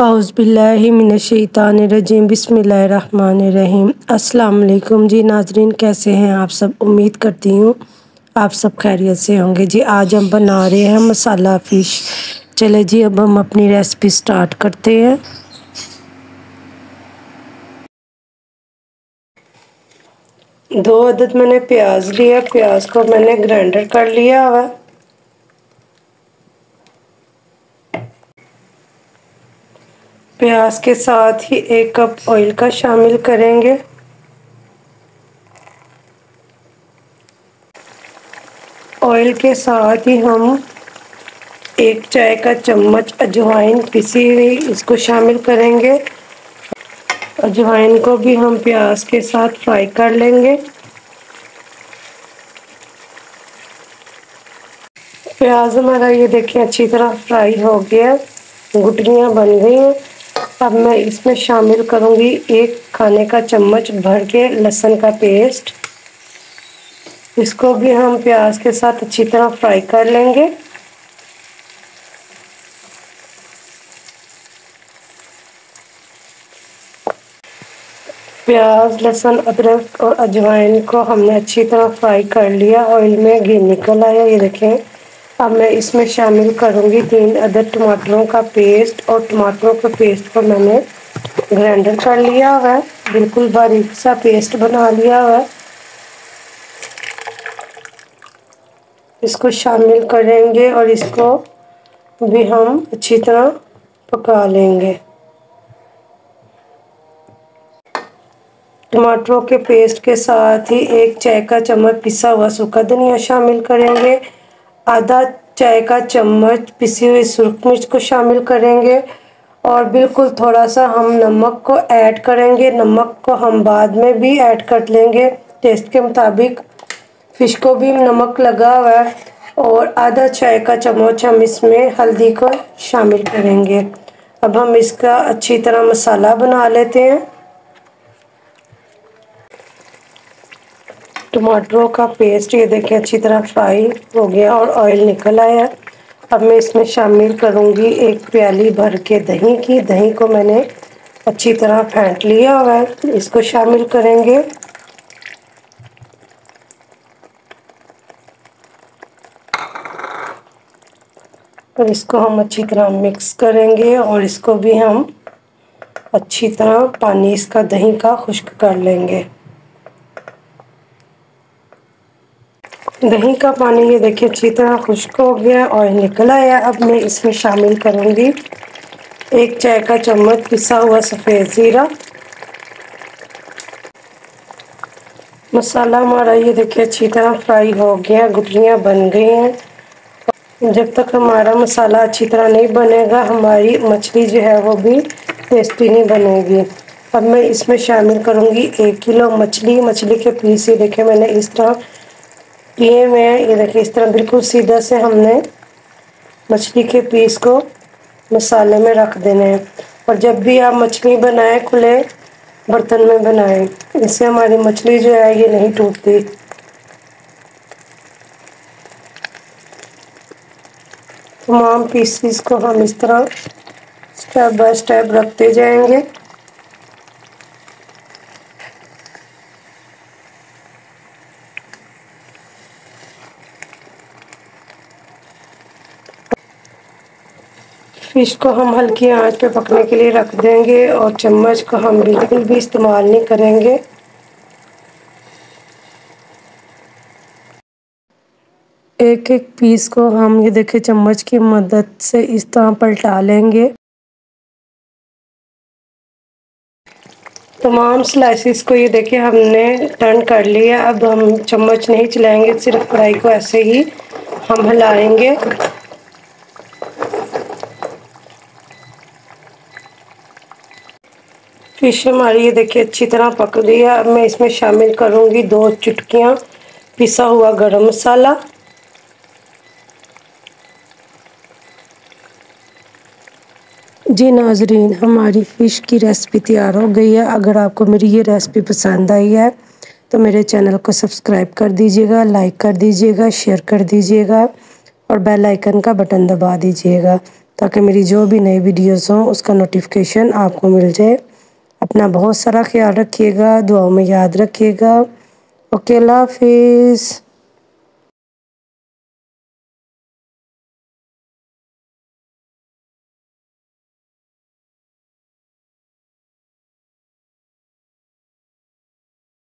औज़ुबिल्लाहिमिनश्शैतानिर्रजीम बिस्मिल्लाहिर्रहमानिर्रहीम। अस्सलाम वालेकुम जी नाजरीन, कैसे हैं आप सब। उम्मीद करती हूँ आप सब खैरियत से होंगे जी। आज हम बना रहे हैं मसाला फ़िश। चले जी अब हम अपनी रेसिपी स्टार्ट करते हैं। दो अदद मैंने प्याज लिया, प्याज को मैंने ग्राइंडर कर लिया हुआ। प्याज के साथ ही 1 कप ऑयल का शामिल करेंगे। ऑयल के साथ ही हम 1 चाय का चम्मच अजवाइन पिसी हुई इसको शामिल करेंगे। अजवाइन को भी हम प्याज के साथ फ्राई कर लेंगे। प्याज हमारा ये देखिए अच्छी तरह फ्राई हो गया, गुटलियाँ बन गई हैं। अब मैं इसमें शामिल करूँगी 1 खाने का चम्मच भर के लहसुन का पेस्ट। इसको भी हम प्याज के साथ अच्छी तरह फ्राई कर लेंगे। प्याज, लहसुन, अदरक और अजवाइन को हमने अच्छी तरह फ्राई कर लिया। ऑयल में घी निकल आया, ये देखें। अब मैं इसमें शामिल करूँगी 3 अदद टमाटरों का पेस्ट, और टमाटरों के पेस्ट को मैंने ग्राइंडर कर लिया हुआ है, बिल्कुल बारीक सा पेस्ट बना लिया हुआ है। इसको शामिल करेंगे और इसको भी हम अच्छी तरह पका लेंगे। टमाटरों के पेस्ट के साथ ही 1 चाय का चम्मच पिसा हुआ सूखा धनिया शामिल करेंगे। आधा चाय का चम्मच पिसी हुई सुरख मिर्च को शामिल करेंगे, और बिल्कुल थोड़ा सा हम नमक को ऐड करेंगे। नमक को हम बाद में भी ऐड कर लेंगे टेस्ट के मुताबिक। फ़िश को भी नमक लगा हुआ है। और आधा चाय का चम्मच हम इसमें हल्दी को शामिल करेंगे। अब हम इसका अच्छी तरह मसाला बना लेते हैं। टमाटरों का पेस्ट ये देखिए अच्छी तरह फ्राई हो गया और ऑयल निकल आया। अब मैं इसमें शामिल करूँगी 1 प्याली भर के दही की। दही को मैंने अच्छी तरह फेंट लिया हुआ है, इसको शामिल करेंगे। और इसको हम अच्छी तरह मिक्स करेंगे, और इसको भी हम अच्छी तरह पानी इसका दही का खुश्क कर लेंगे। दही का पानी ये देखिए अच्छी तरह खुश्क हो गया, ऑयल निकल आया। अब मैं इसमें शामिल करूँगी 1 चाय का चम्मच पिसा हुआ सफ़ेद ज़ीरा। मसाला हमारा ये देखिए अच्छी तरह फ्राई हो गया, गुटलियाँ बन गई हैं। जब तक हमारा मसाला अच्छी तरह नहीं बनेगा, हमारी मछली जो है वो भी टेस्टी नहीं बनेगी। अब मैं इसमें शामिल करूँगी 1 किलो मछली। मछली के पीस ये देखिए मैंने इस तरह किए हुए हैं, ये देखिए इस तरह बिल्कुल सीधा से हमने मछली के पीस को मसाले में रख देने हैं। और जब भी आप मछली बनाएं खुले बर्तन में बनाएं, इससे हमारी मछली जो है ये नहीं टूटती। तमाम पीसेस को हम इस तरह स्टेप बाय स्टेप रखते जाएंगे। फ़िश को हम हल्की आंच पे पकने के लिए रख देंगे, और चम्मच को हम बिल्कुल भी इस्तेमाल नहीं करेंगे। एक एक पीस को हम ये देखिए चम्मच की मदद से इस तरह पलटा लेंगे। तमाम स्लाइसिस को ये देखिए हमने टर्न कर लिया। अब हम चम्मच नहीं चलाएंगे, सिर्फ फ्राई को ऐसे ही हम हिलाएंगे। फिश हमारी ये देखिए अच्छी तरह पक गई है। अब मैं इसमें शामिल करूँगी 2 चुटकियाँ पिसा हुआ गरम मसाला। जी नाजरीन, हमारी फ़िश की रेसिपी तैयार हो गई है। अगर आपको मेरी ये रेसिपी पसंद आई है तो मेरे चैनल को सब्सक्राइब कर दीजिएगा, लाइक कर दीजिएगा, शेयर कर दीजिएगा, और बेल आइकन का बटन दबा दीजिएगा ताकि मेरी जो भी नई वीडियोस हों उसका नोटिफिकेशन आपको मिल जाए। अपना बहुत सारा ख्याल रखिएगा, दुआओं में याद रखिएगा। ओके, अल्लाह हाफिज़।